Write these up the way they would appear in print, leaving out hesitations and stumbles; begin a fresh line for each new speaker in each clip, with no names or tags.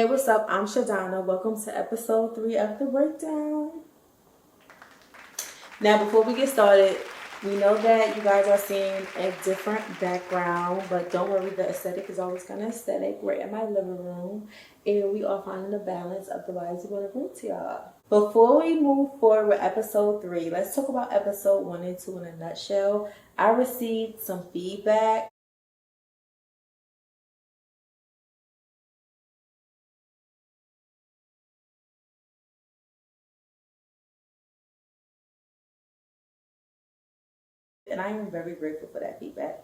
Hey, what's up? I'm Shadana. Welcome to episode 3 of The Breakdown. Now, before we get started, we know that you guys are seeing a different background, but don't worry, the aesthetic is always kind of aesthetic. We're in my living room, and we are finding the balance of the vibes we're going to bring to y'all. Before we move forward with episode 3, let's talk about episode 1 and 2 in a nutshell. I received some feedback. And I am very grateful for that feedback.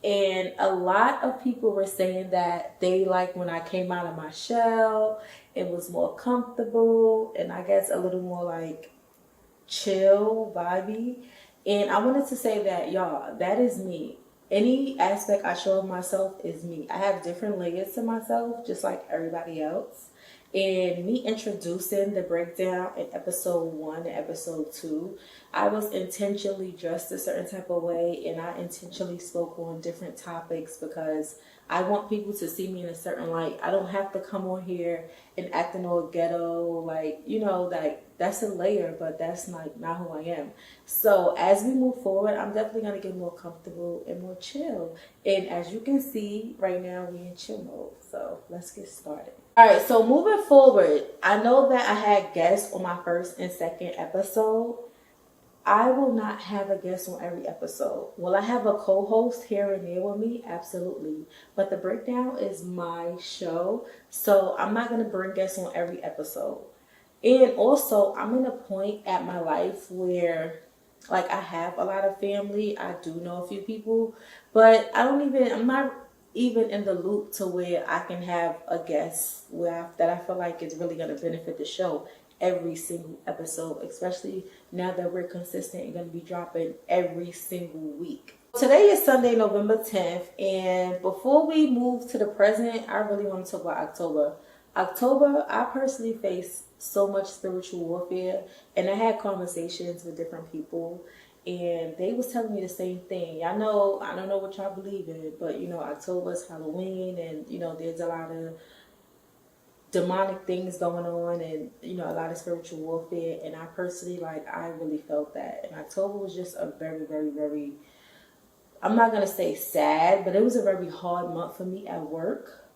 And a lot of people were saying that they like when I came out of my shell, it was more comfortable and I guess a little more like chill, vibey. And I wanted to say that, y'all, that is me. Any aspect I show of myself is me. I have different layers to myself, just like everybody else. And me introducing the breakdown in episode 1 and episode 2, I was intentionally dressed a certain type of way and I intentionally spoke on different topics because I want people to see me in a certain light. I don't have to come on here and acting all ghetto, like, like that's a layer, but that's not who I am. So as we move forward, I'm definitely going to get more comfortable and more chill. And as you can see, right now we in chill mode. So let's get started. All right, so moving forward, I know that I had guests on my first and second episode. I will not have a guest on every episode. Will I have a co-host here and there with me? Absolutely. But the breakdown is my show, so I'm not going to bring guests on every episode. And also, I'm in a point at my life where, like, I have a lot of family. I do know a few people, but I'm not even in the loop to where I can have a guest that I feel like is really going to benefit the show every single episode, especially now that we're consistent and going to be dropping every single week. Today is Sunday, November 10th, and before we move to the present, I really want to talk about October. October, I personally faced so much spiritual warfare, and I had conversations with different people, and they was telling me the same thing. I don't know what y'all believe in, but October is Halloween, and there's a lot of demonic things going on and a lot of spiritual warfare, and I personally I really felt that. And October was just a very, very, very, I'm not going to say sad, but it was a very hard month for me at work,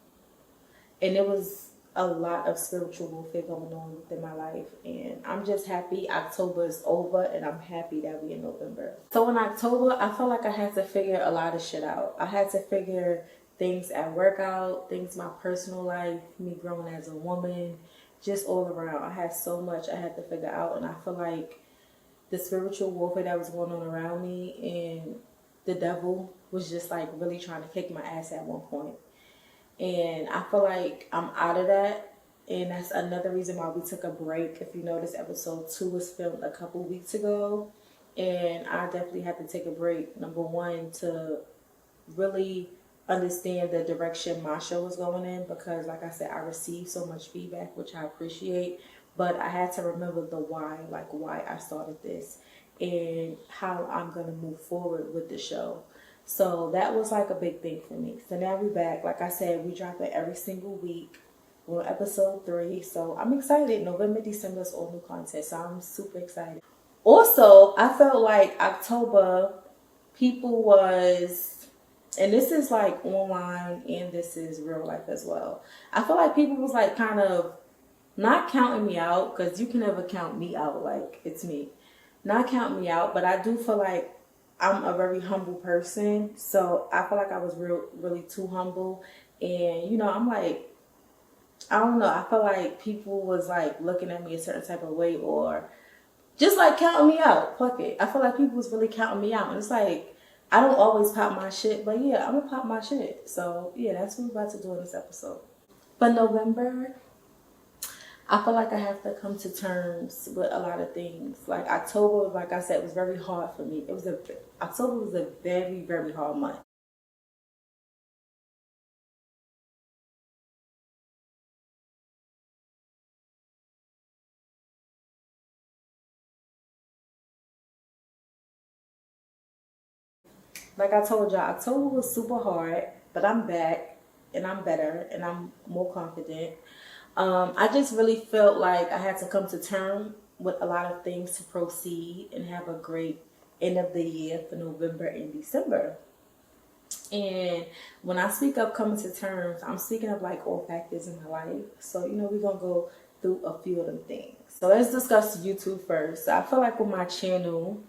and it was a lot of spiritual warfare going on within my life. And I'm just happy October is over, and I'm happy that we're in November. So in October, I felt like I had to figure a lot of shit out. I had to figure things at work out, things in my personal life, me growing as a woman, just all around. I had so much I had to figure out, and I feel like the spiritual warfare that was going on around me and the devil was just really trying to kick my ass at one point. And I feel like I'm out of that. And that's another reason why we took a break. If you notice, episode 2 was filmed a couple weeks ago. And I definitely had to take a break. Number one, to really understand the direction my show was going in. Because like I said, I received so much feedback, which I appreciate. But I had to remember the why, why I started this. And how I'm going to move forward with the show. So that was a big thing for me. So now we're back. Like I said, we drop it every single week. We're on episode 3. So I'm excited. November, December is all new content. So I'm super excited. Also, I felt like October, people was, and this is online and this is real life as well. I feel like people was kind of not counting me out, because you can never count me out. It's me. Not count me out, but I do feel like I'm a very humble person, so I feel like I was really too humble, and I'm I don't know. I feel like people was looking at me a certain type of way, or just counting me out. Fuck it. I feel like people was really counting me out, and it's I don't always pop my shit, but yeah, I'm gonna pop my shit. So yeah, that's what we're about to do in this episode. But November, I feel like I have to come to terms with a lot of things. October, like I said, was very hard for me. October was a very, very hard month. Like I told y'all, October was super hard, but I'm back and I'm better and I'm more confident. I just really felt like I had to come to terms with a lot of things to proceed and have a great end of the year for November and December. And when I speak of coming to terms, I'm speaking of like all factors in my life. So, we're going to go through a few of them things. So let's discuss YouTube first. I feel like with my channel,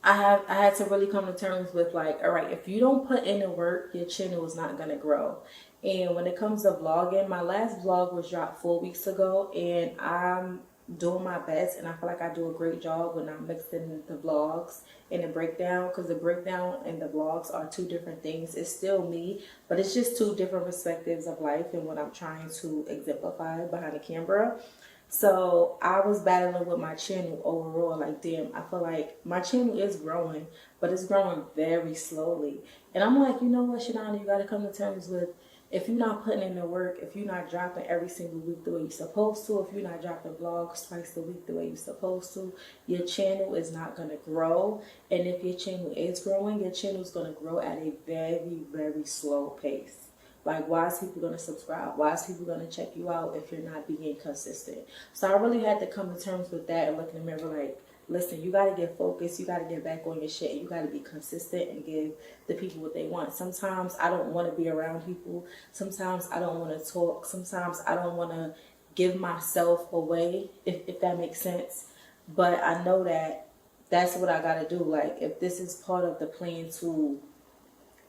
I had to really come to terms with like, all right, if you don't put in the work, your channel is not going to grow. And when it comes to vlogging, my last vlog was dropped 4 weeks ago, and I'm doing my best, and I feel like I do a great job when I'm mixing the vlogs and the breakdown, because the breakdown and the vlogs are two different things. It's still me, but it's just two different perspectives of life and what I'm trying to exemplify behind the camera. So I was battling with my channel overall, like, damn, I feel like my channel is growing, but it's growing very slowly. And I'm like, you know what, Shadana, you got to come to terms with, if you're not putting in the work, if you're not dropping every single week the way you're supposed to, if you're not dropping vlogs twice a week the way you're supposed to, your channel is not going to grow. And if your channel is growing, your channel is going to grow at a very, very slow pace. Like, why is people going to subscribe? Why is people going to check you out if you're not being consistent? So I really had to come to terms with that and look in the mirror like, listen, you got to get focused. You got to get back on your shit. You got to be consistent and give the people what they want. Sometimes I don't want to be around people. Sometimes I don't want to talk. Sometimes I don't want to give myself away, if that makes sense. But I know that that's what I got to do. Like, if this is part of the plan to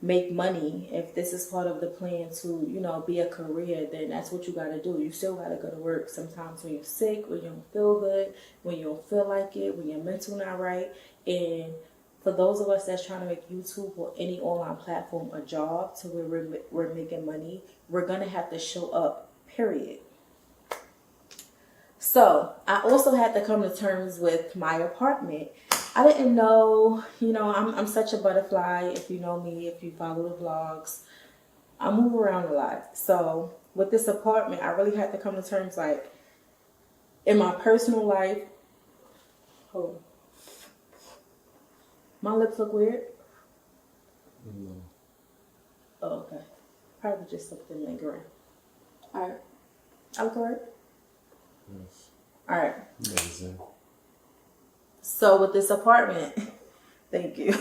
make money, if this is part of the plan to, be a career, then that's what you got to do. You still got to go to work sometimes when you're sick, when you don't feel good, when you don't feel like it, when your mental not right. And for those of us that's trying to make YouTube or any online platform a job to where we're making money, we're going to have to show up, period. So I also had to come to terms with my apartment. I didn't know, I'm such a butterfly. If you know me, if you follow the vlogs, I move around a lot. So with this apartment, I really had to come to terms, like, in my personal life. Oh, my lips look weird?
No.
Oh, okay. Probably just something lingering. All right. I look all right?
Yes.
All right.
Amazing.
So with this apartment, thank you.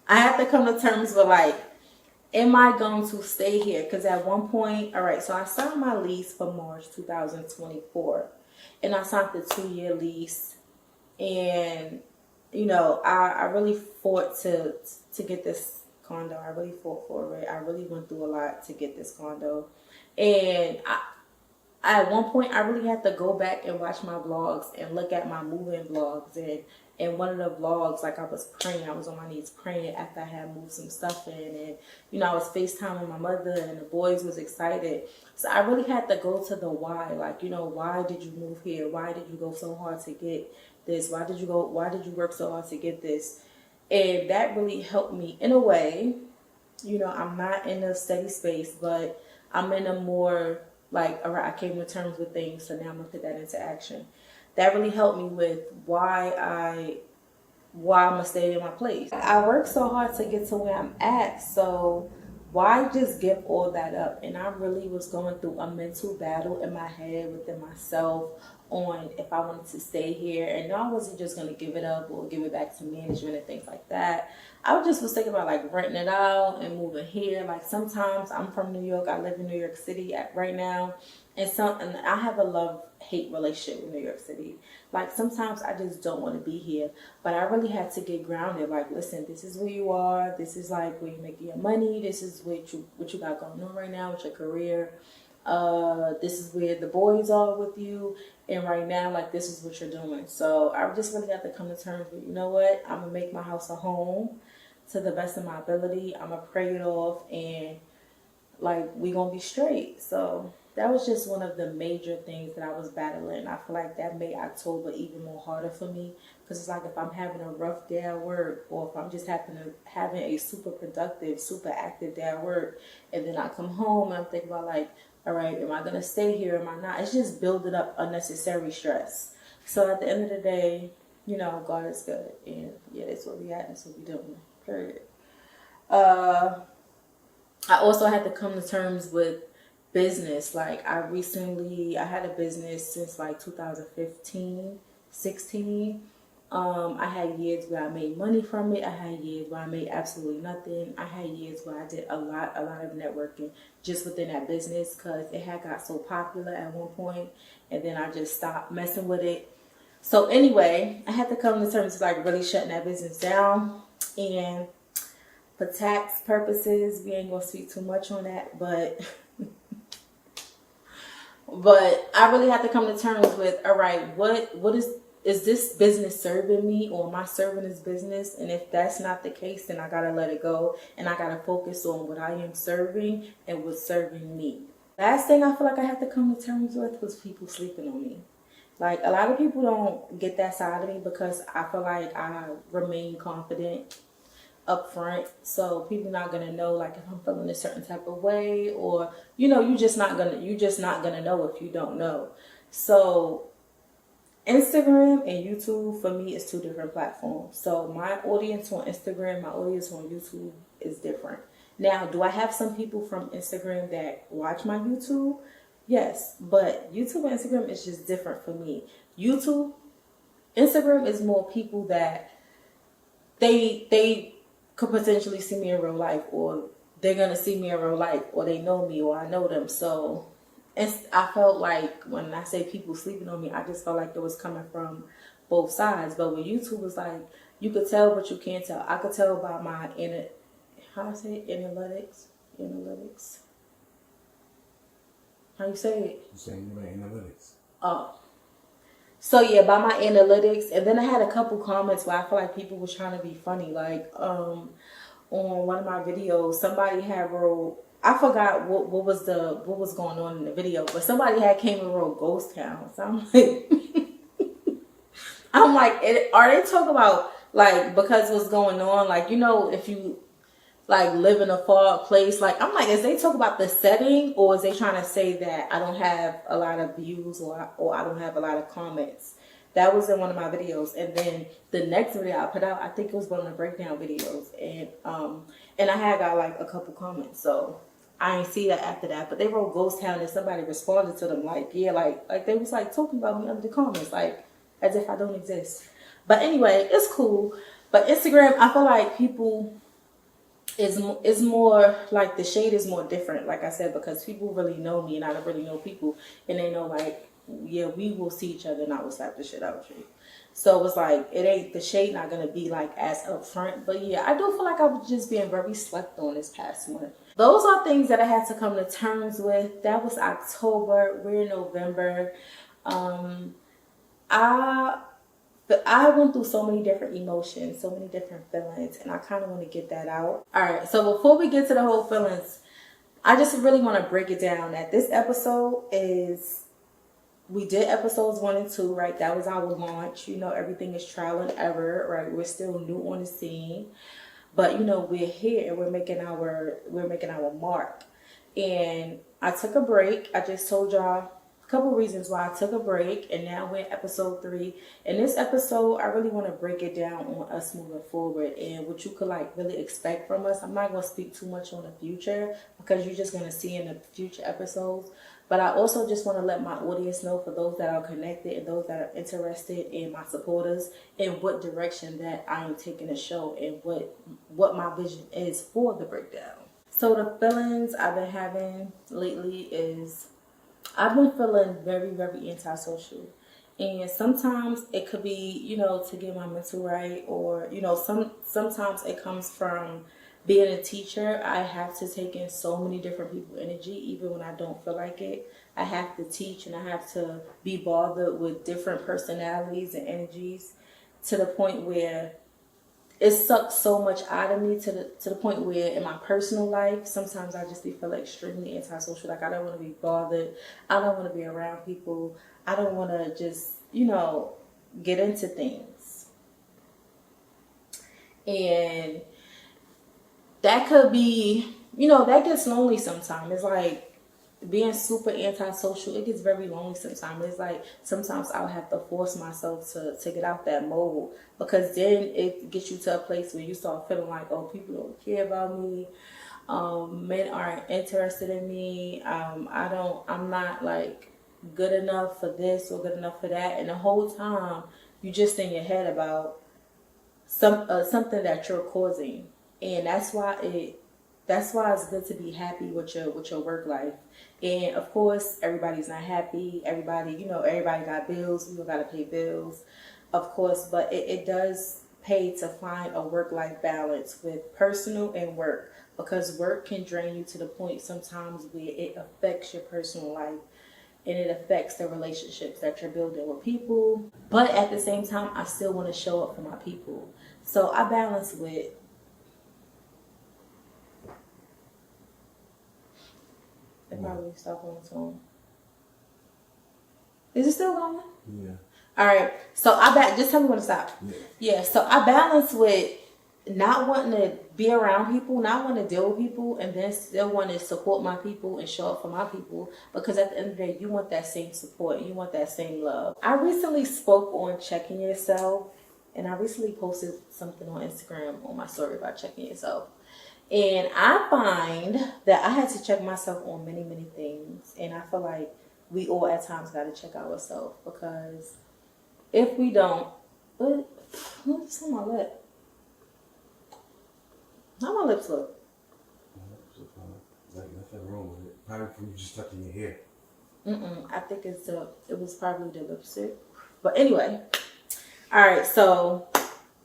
I have to come to terms with, like, am I going to stay here? Because at one point, all right, so I signed my lease for March 2024. And I signed the 2-year lease. And, I really fought to get this condo. I really fought for it. I really went through a lot to get this condo. And at one point, I really had to go back and watch my vlogs and look at my moving vlogs. And one of the vlogs, like, I was praying. I was on my knees praying after I had moved some stuff in. And, I was FaceTiming my mother, and the boys was excited. So I really had to go to the why. Like, why did you move here? Why did you go so hard to get this? Why did you work so hard to get this? And that really helped me in a way. I'm not in a steady space, but I'm in a more, like, all right, I came to terms with things, so now I'm gonna put that into action. That really helped me with why I'm gonna stay in my place. I worked so hard to get to where I'm at, so why just give all that up? And I really was going through a mental battle in my head within myself on if I wanted to stay here. And I wasn't just gonna give it up or give it back to management and things like that. I just was thinking about, like, renting it out and moving here. Like, sometimes I'm from New York. I live in New York City right now. And I have a love-hate relationship with New York City. Like, sometimes I just don't want to be here. But I really had to get grounded. Like, listen, this is where you are. This is, like, where you're making your money. This is what you got going on right now with your career. This is where the boys are with you. And right now, like, this is what you're doing. So I just really got to come to terms with, you know what? I'm going to make my house a home to the best of my ability. I'm going to pray it off. And, like, we going to be straight. So that was just one of the major things that I was battling. I feel like that made October even more harder for me. Because it's like, if I'm having a rough day at work, or if I'm just having a super productive, super active day at work, and then I come home and I'm thinking about, like, all right, am I going to stay here? Am I not? It's just building up unnecessary stress. So at the end of the day, God is good. And yeah, that's what we at. That's what we doing. Period. I also had to come to terms with business. Like I had a business since like 2015, 16. I had years where I made money from it. I had years where I made absolutely nothing. I had years where I did a lot of networking just within that business because it had got so popular at one point, and then I just stopped messing with it. So anyway, I had to come to terms with like really shutting that business down, and for tax purposes, we ain't gonna speak too much on that, but I really had to come to terms with, all right, what is this business serving me, or am I serving this business? And if that's not the case, then I gotta let it go, and I gotta focus on what I am serving and what's serving me. Last thing I feel like I had to come to terms with was people sleeping on me. Like a lot of people don't get that side of me because I feel like I remain confident up front, so people not gonna know like if I'm feeling a certain type of way, or you're just not gonna know if you don't know. So Instagram and YouTube for me is two different platforms. So my audience on Instagram, my audience on YouTube is different. Now, do I have some people from Instagram that watch my YouTube? Yes, but YouTube and Instagram is just different for me. Instagram is more people that they could potentially see me in real life, or they're gonna see me in real life, or they know me, or I know them. So I felt like when I say people sleeping on me, I just felt like it was coming from both sides. But with YouTube, it's like you could tell, but you can't tell. I could tell by my analytics. How you say it?
You're saying about analytics.
Oh. So yeah, by my analytics, and then I had a couple comments where I feel like people was trying to be funny. Like on one of my videos, somebody had wrote, I forgot what was going on in the video, but somebody had came and wrote ghost town. So I'm like, are they talking about like because what's going on? Like if you like live in a far place, like I'm like, is they talk about the setting, or is they trying to say that I don't have a lot of views, or I don't have a lot of comments? That was in one of my videos, and then the next video I put out, I think it was one of the breakdown videos, and I had got like a couple comments, so I didn't see that after that. But they wrote ghost town, and somebody responded to them like, yeah, like they was like talking about me under the comments, like as if I don't exist. But anyway, it's cool. But Instagram, I feel like people is more like the shade is more different, like I said, because people really know me and I don't really know people, and they know like, yeah, we will see each other and I will slap the shit out of you. So it's like it ain't the shade not gonna be like as upfront. But yeah, I do feel like I was just being very slept on this past month. Those are things that I had to come to terms with. That was October. We're in November. I went through so many different emotions, so many different feelings, and I kind of want to get that out. All right, so before we get to the whole feelings, I just really want to break it down that this episode is, we did episodes 1 and 2, right? That was our launch. Everything is trial and error, right? We're still new on the scene, but we're here and we're making our mark. And I took a break. I just told y'all couple reasons why I took a break, and now we're in episode 3. In this episode, I really want to break it down on us moving forward and what you could like really expect from us. I'm not going to speak too much on the future because you're just going to see in the future episodes. But I also just want to let my audience know, for those that are connected and those that are interested, and my supporters, in what direction that I am taking the show and what my vision is for the breakdown. So the feelings I've been having lately is I've been feeling very, very antisocial. And sometimes it could be, to get my mental right, or, sometimes it comes from being a teacher. I have to take in so many different people's energy, even when I don't feel like it. I have to teach, and I have to be bothered with different personalities and energies, to the point where it sucks so much out of me, to the point where in my personal life, sometimes I just feel extremely antisocial. Like I don't want to be bothered. I don't want to be around people. I don't want to just, get into things. And that could be, that gets lonely sometimes. It's like being super antisocial, it gets very lonely sometimes. It's like sometimes I'll have to force myself to get out that mode, because then it gets you to a place where you start feeling like, oh, people don't care about me. Men aren't interested in me. I'm not like good enough for this or good enough for that. And the whole time you just in your head about something that you're causing. And that's why it's good to be happy with your work life. And of course, everybody's not happy. Everybody got bills. We all got to pay bills, of course. But it does pay to find a work-life balance with personal and work, because work can drain you to the point sometimes where it affects your personal life and it affects the relationships that you're building with people. But at the same time, I still want to show up for my people. So I balance with. It probably stopped on its own. Is it still going?
Yeah.
All right. So just tell me when to stop. Yeah. So I balance with not wanting to be around people, not wanting to deal with people, and then still want to support my people and show up for my people. Because at the end of the day, you want that same support. You want that same love. I recently spoke on checking yourself, and I recently posted something on Instagram on my story about checking yourself. And I find that I had to check myself on many, many things. And I feel like we all at times got to check ourselves, because if we don't, what's on my lip? How my lips look?
Like nothing wrong with it. Probably from you just stuck in your hair.
I think it was probably the lipstick. But anyway, all right, so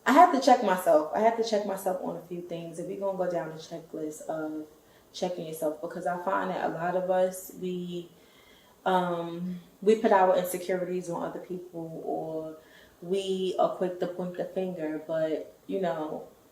I have to check myself. I have to check myself on a few things. If we're going to go down the checklist of checking yourself, because I find that a lot of us, we put our insecurities on other people, or we are quick to point the finger. But,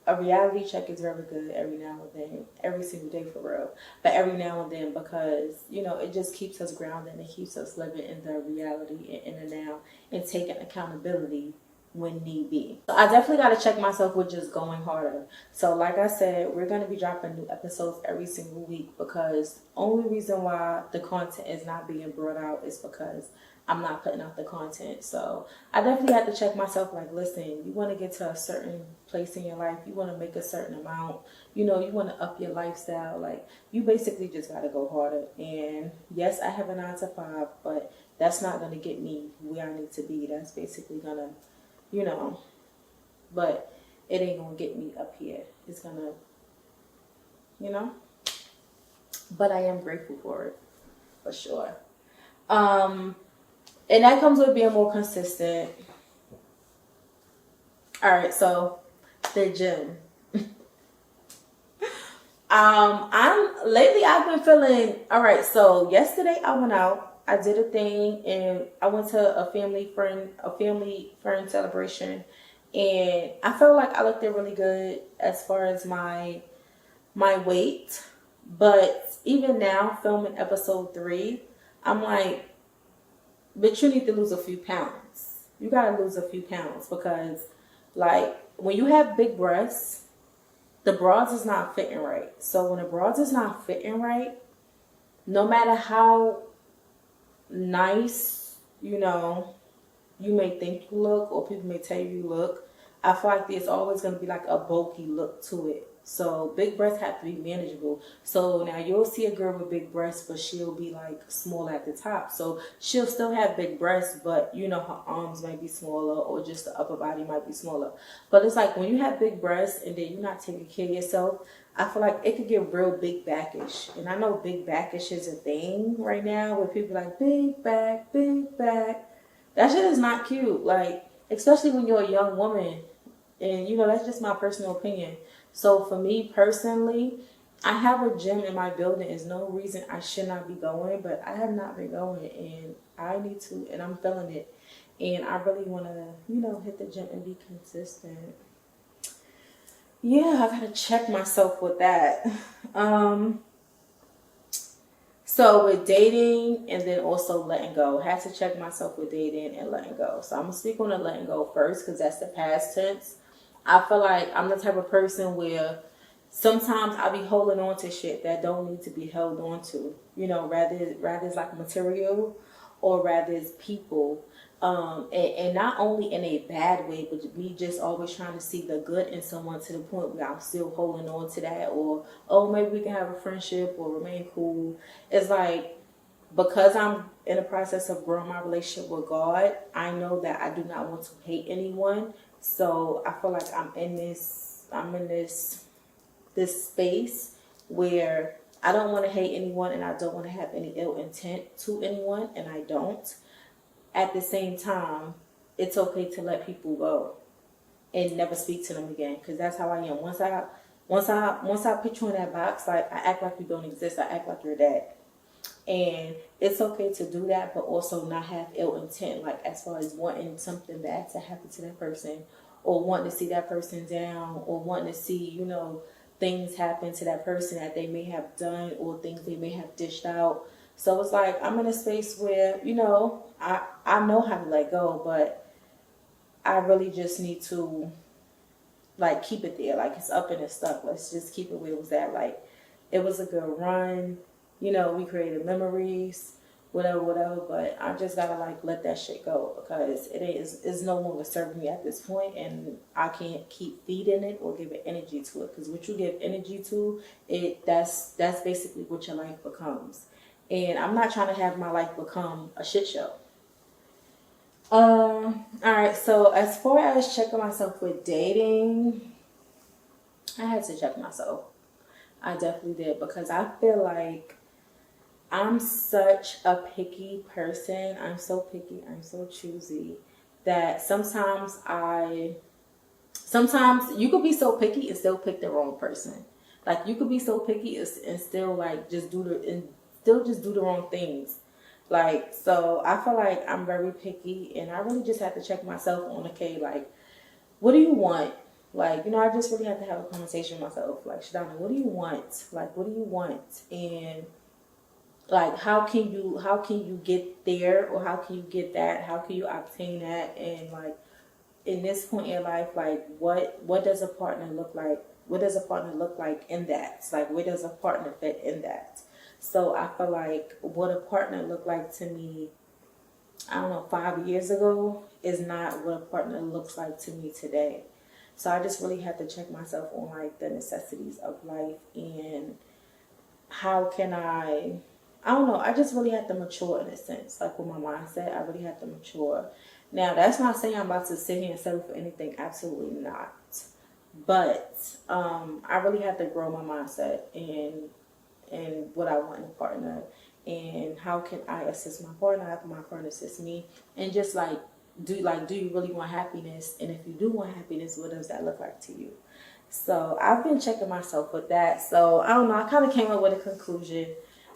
a reality check is very good every now and then, every single day for real. But every now and then, because, it just keeps us grounded and it keeps us living in the reality and in the now and taking accountability when need be. So I definitely got to check myself with just going harder. So like I said, we're going to be dropping new episodes every single week, because only reason why the content is not being brought out is because I'm not putting out the content. So I definitely have to check myself, like, listen, you want to get to a certain place in your life, you want to make a certain amount, you want to up your lifestyle, like, you basically just got to go harder. And yes, I have a 9-to-5, but that's not going to get me where I need to be. That's basically going to, but it ain't going to get me up here. It's going to, but I am grateful for it, for sure. And that comes with being more consistent. All right, so the gym. I've been feeling all right. So yesterday I went out. I did a thing, and I went to a family friend celebration, and I felt like I looked really good as far as my weight. But even now, filming episode 3, I'm like, but you need to lose a few pounds. You gotta lose a few pounds, because, like, when you have big breasts, the bras is not fitting right. So when the bras is not fitting right, no matter how nice, you may think you look, or people may tell you look, I feel like there's always going to be like a bulky look to it. So big breasts have to be manageable. So now you'll see a girl with big breasts, but she'll be like small at the top. So she'll still have big breasts, but her arms might be smaller, or just the upper body might be smaller. But it's like when you have big breasts and then you're not taking care of yourself, I feel like it could get real big backish. And I know big backish is a thing right now, where people are like, big back, big back. That shit is not cute. Like, especially when you're a young woman. And, that's just my personal opinion. So for me personally, I have a gym in my building. There's no reason I should not be going, but I have not been going, and I need to, and I'm feeling it. And I really want to, hit the gym and be consistent. Yeah, I got to check myself with that. So with dating and then also letting go, I had to check myself with dating and letting go. So I'm going to speak on the letting go first, because that's the past tense. I feel like I'm the type of person where sometimes I be holding on to shit that don't need to be held on to. Rather it's like material, or rather it's people. And not only in a bad way, but me just always trying to see the good in someone to the point where I'm still holding on to that, or oh, maybe we can have a friendship or remain cool. It's like, because I'm in the process of growing my relationship with God, I know that I do not want to hate anyone. So I feel like I'm in this space where I don't want to hate anyone and I don't want to have any ill intent to anyone, and I don't. At the same time, it's okay to let people go and never speak to them again, because that's how I am. Once I put you in that box, like, I act like you don't exist. I act like you're dead. And it's okay to do that, but also not have ill intent, like as far as wanting something bad to happen to that person, or wanting to see that person down, or wanting to see, things happen to that person that they may have done, or things they may have dished out. So it's like, I'm in a space where, I know how to let go, but I really just need to, like, keep it there. Like, it's up and it's stuck. Let's just keep it where it was at. Like, it was a good run. We created memories, whatever. But I just gotta, like, let that shit go, because it's no longer serving me at this point, and I can't keep feeding it or giving energy to it. Because what you give energy to, that's basically what your life becomes. And I'm not trying to have my life become a shit show. All right. So as far as checking myself with dating, I had to check myself. I definitely did, because I feel like I'm such a picky person. I'm so picky. I'm so choosy that sometimes you could be so picky and still pick the wrong person. Like, you could be so picky and still, like, just do the wrong things. Like, so I feel like I'm very picky, and I really just have to check myself on, okay, like, what do you want? Like, I just really have to have a conversation with myself. Like, SHOPDONCHEEN, what do you want? Like, what do you want? And, like, how can you get there, or how can you get that? How can you obtain that? And, like, in this point in your life, like, what does a partner look like? What does a partner look like in that? It's like, where does a partner fit in that? So I feel like what a partner looked like to me, I don't know, 5 years ago, is not what a partner looks like to me today. So I just really have to check myself on, like, the necessities of life, and how can I don't know, I just really have to mature in a sense. Like, with my mindset, I really have to mature. Now, that's not saying I'm about to sit here and settle for anything. Absolutely not. But I really have to grow my mindset and what I want in a partner, and how can I assist my partner, how can my partner assist me, and just do you really want happiness? And if you do want happiness, what does that look like to you? So I've been checking myself with that. So I don't know, I kind of came up with a conclusion.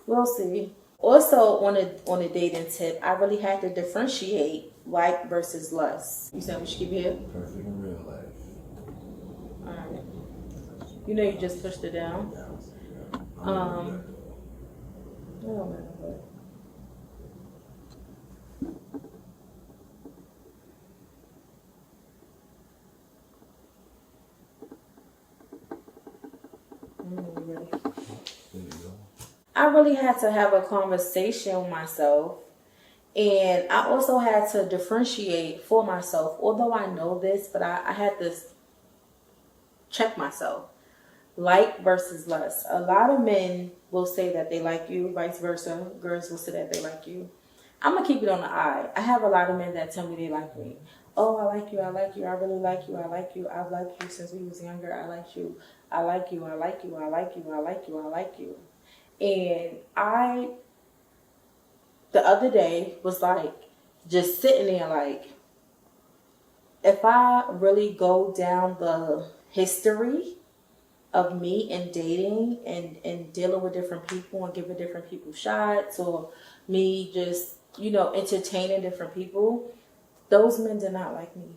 We'll see. Also, on a dating tip, I really had to differentiate like versus lust. You said we should keep it here?
Perfect in real life.
Alright. You just pushed it down. It don't matter, but I really had to have a conversation with myself, and I also had to differentiate for myself. Although I know this, but I had to check myself. Like versus lust. A lot of men will say that they like you, vice versa. Girls will say that they like you. I'm going to keep it on the eye. I have a lot of men that tell me they like me. Oh, I like you, I like you, I really like you, I like you, I've liked you since we was younger, I like you, I like you, I like you, I like you, I like you, I like you. And the other day, was like, just sitting there like, if I really go down the history of me and dating and dealing with different people and giving different people shots, or me just, entertaining different people, those men did not like me.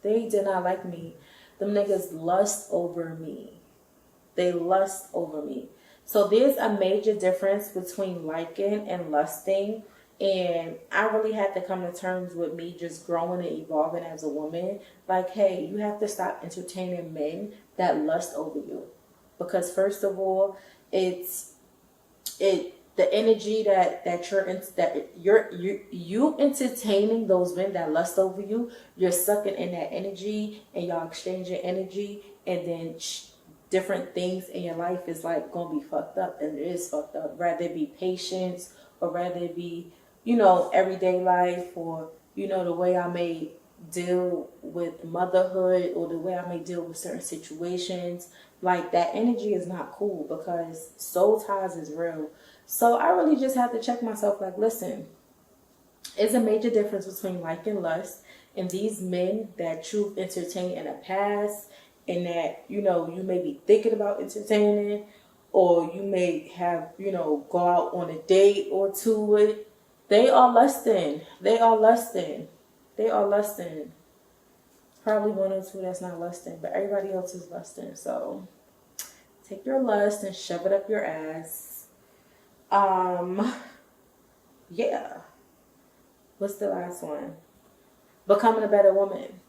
They did not like me. Them niggas lust over me. They lust over me. So there's a major difference between liking and lusting. And I really had to come to terms with me just growing and evolving as a woman. Like, hey, you have to stop entertaining men that lust over you. Because first of all, the energy you entertaining those men that lust over you, you're sucking in that energy, and y'all exchanging energy, and then different things in your life is like gonna be fucked up, and it is fucked up. Rather it be patience, or rather it be, everyday life, or the way I may deal with motherhood, or the way I may deal with certain situations. Like, that energy is not cool, because soul ties is real. So I really just have to check myself, like, listen, it's a major difference between like and lust. And these men that you've entertained in the past, and that, you may be thinking about entertaining, or you may have, go out on a date or two with, they are lusting. They are lusting. They are lusting. Probably one or two that's not lusting, but everybody else is lusting. So take your lust and shove it up your ass. Yeah. What's the last one? Becoming a better woman.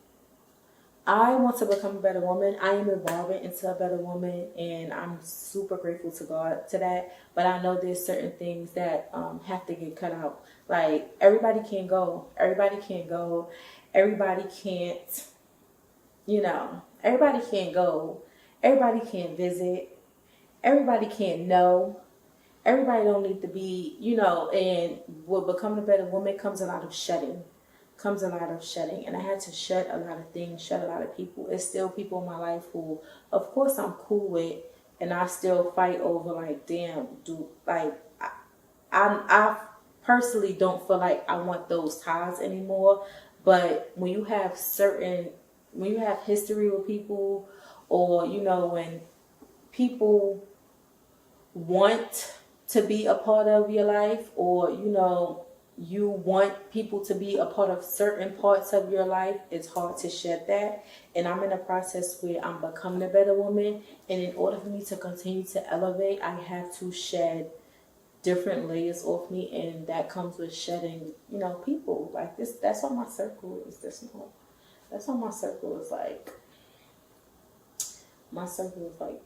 I want to become a better woman. I am evolving into a better woman, and I'm super grateful to God to that. But I know there's certain things that have to get cut out. Like, everybody can't go. Everybody can't go. Everybody can't, everybody can't go. Everybody can't visit. Everybody can't know. Everybody don't need to be, and what becoming a better woman comes a lot of shedding. And I had to shed a lot of things, shed a lot of people. It's still people in my life who, of course, I'm cool with, and I still fight over, like, damn, I personally don't feel like I want those ties anymore. But when you have history with people, or, when people want to be a part of your life, or, you want people to be a part of certain parts of your life, it's hard to shed that. And I'm in a process where I'm becoming a better woman. And in order for me to continue to elevate, I have to shed different layers off me. And that comes with shedding, people like this. That's why my circle is this small. That's why my circle is like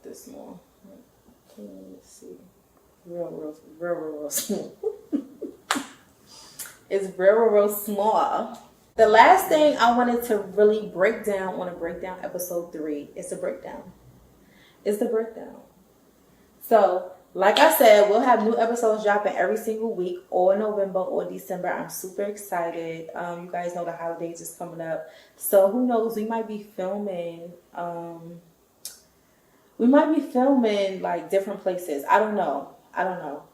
this small. Can you see? Real small. It's real small. The last thing I wanted to really break down on a breakdown episode 3 is the breakdown. So, like I said, we'll have new episodes dropping every single week, or November or December. I'm super excited. You guys know the holidays is coming up. So who knows? We might be filming like different places. I don't know.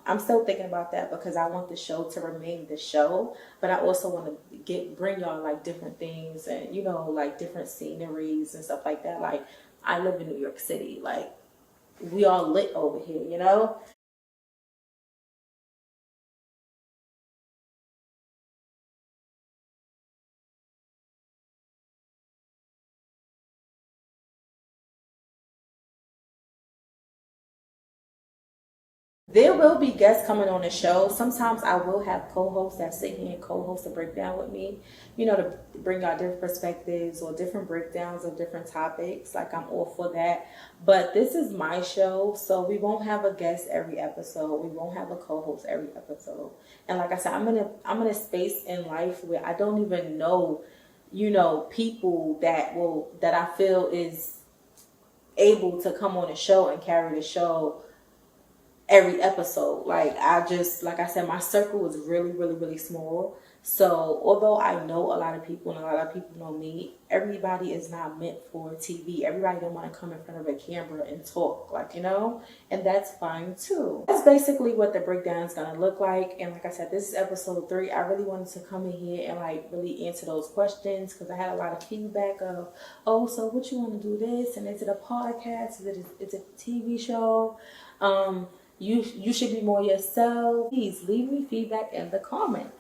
I'm still thinking about that, because I want the show to remain the show, but I also want to bring y'all like different things, and like different sceneries and stuff like that. Like, I live in New York City. Like, we all lit over here, There will be guests coming on the show. Sometimes I will have co-hosts that sit here and co-host a breakdown with me, to bring out different perspectives or different breakdowns of different topics. Like, I'm all for that. But this is my show, so we won't have a guest every episode. We won't have a co-host every episode. And like I said, I'm in a space in life where I don't even know, people that I feel is able to come on the show and carry the show every episode. Like I said, my circle is really, really, really small. So although I know a lot of people, and a lot of people know me, everybody is not meant for TV. Everybody don't want to come in front of a camera and talk, and that's fine too. That's basically what the breakdown is going to look like. And like I said, this is episode 3. I really wanted to come in here and like really answer those questions, because I had a lot of feedback of, oh, so what you want to do this? And is it a podcast? Is it a TV show? You should be more yourself. Please leave me feedback in the comments.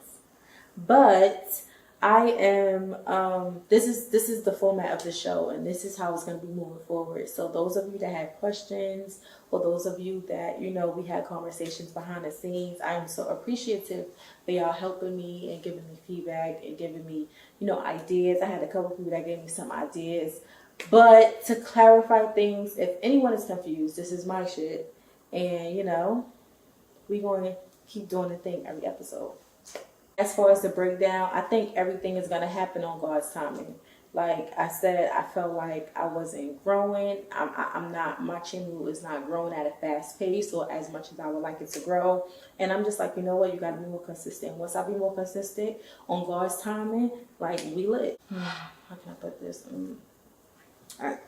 But I am this is the format of the show, and this is how it's going to be moving forward. So those of you that have questions, or those of you that we had conversations behind the scenes, I am so appreciative for y'all helping me and giving me feedback and giving me ideas. I had a couple people that gave me some ideas. But to clarify things, if anyone is confused, this is my shit. And, we going keep doing the thing every episode. As far as the breakdown, I think everything is going to happen on God's timing. Like I said, I felt like I wasn't growing. I'm not, my channel is not growing at a fast pace or as much as I would like it to grow. And I'm just like, you know what? You got to be more consistent. Once I be more consistent on God's timing, like we lit. How can I put this? All right.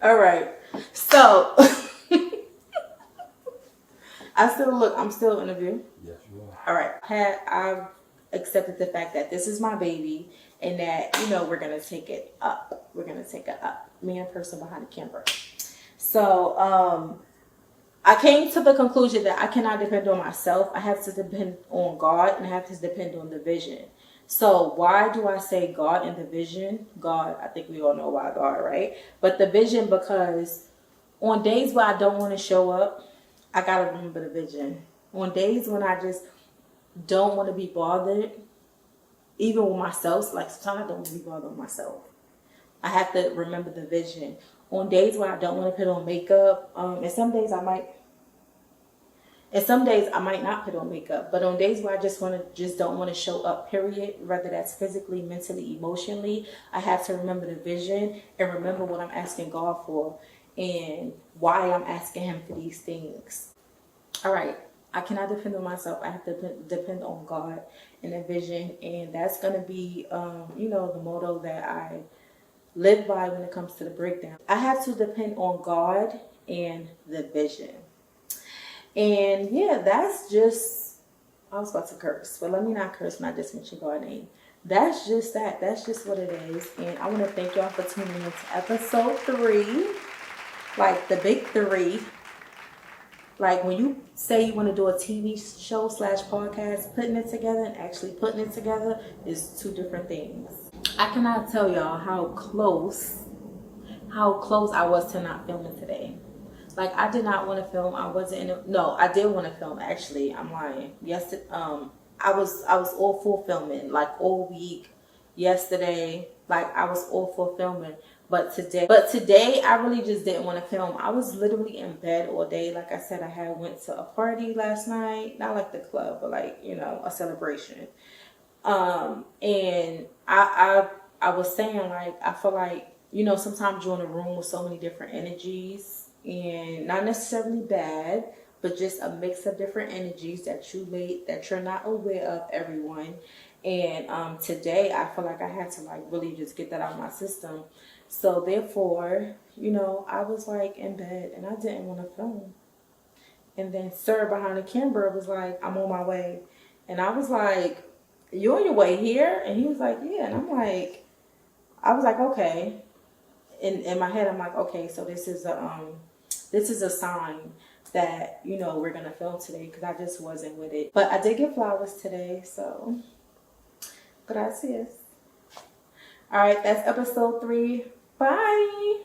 All right. So I'm still interviewing.
Yes, you are.
All right. I've accepted the fact that this is my baby and that, you know, we're going to take it up. We're going to take it up. Me and person behind the camera. So, I came to the conclusion that I cannot depend on myself. I have to depend on God and I have to depend on the vision. So why do I say God and the vision? God, I think we all know why God, right? But the vision, because on days where I don't want to show up, I got to remember the vision. On days when I just don't want to be bothered, even with myself, like sometimes I don't want to be bothered with myself. I have to remember the vision. On days where I don't want to put on makeup, and some days I might not put on makeup, but on days where I just don't want to show up, period, whether that's physically, mentally, emotionally, I have to remember the vision and remember what I'm asking God for and why I'm asking him for these things. All right. I cannot depend on myself. I have to depend on God and the vision. And that's going to be, the motto that I live by when it comes to the breakdown. I have to depend on God and the vision. And yeah, that's just, I was about to curse, but let me not curse when I just mentioned God's name. That's just that. That's just what it is. And I want to thank y'all for tuning in to episode 3. Like the big 3. Like when you say you want to do a TV show / podcast, putting it together and actually putting it together is 2 different things. I cannot tell y'all how close I was to not filming today. Like I did not want to film. I did want to film actually. I'm lying. Yesterday, I was all for filming like all week. Yesterday, like I was all for filming. But today I really just didn't want to film. I was literally in bed all day. Like I said, I went to a party last night. Not like the club, but like, a celebration. And I was saying like, I feel like, sometimes you're in a room with so many different energies and not necessarily bad, but just a mix of different energies that you're not aware of, everyone. And today I feel like I had to like really just get that out of my system. So therefore, I was like in bed and I didn't want to film. And then sir behind the camera was like, I'm on my way. And I was like, you on your way here? And he was like, yeah. And I was like, okay. In my head, I'm like, okay, so this is a sign that, we're going to film today, because I just wasn't with it. But I did get flowers today, so gracias. All right, that's episode 3. Bye.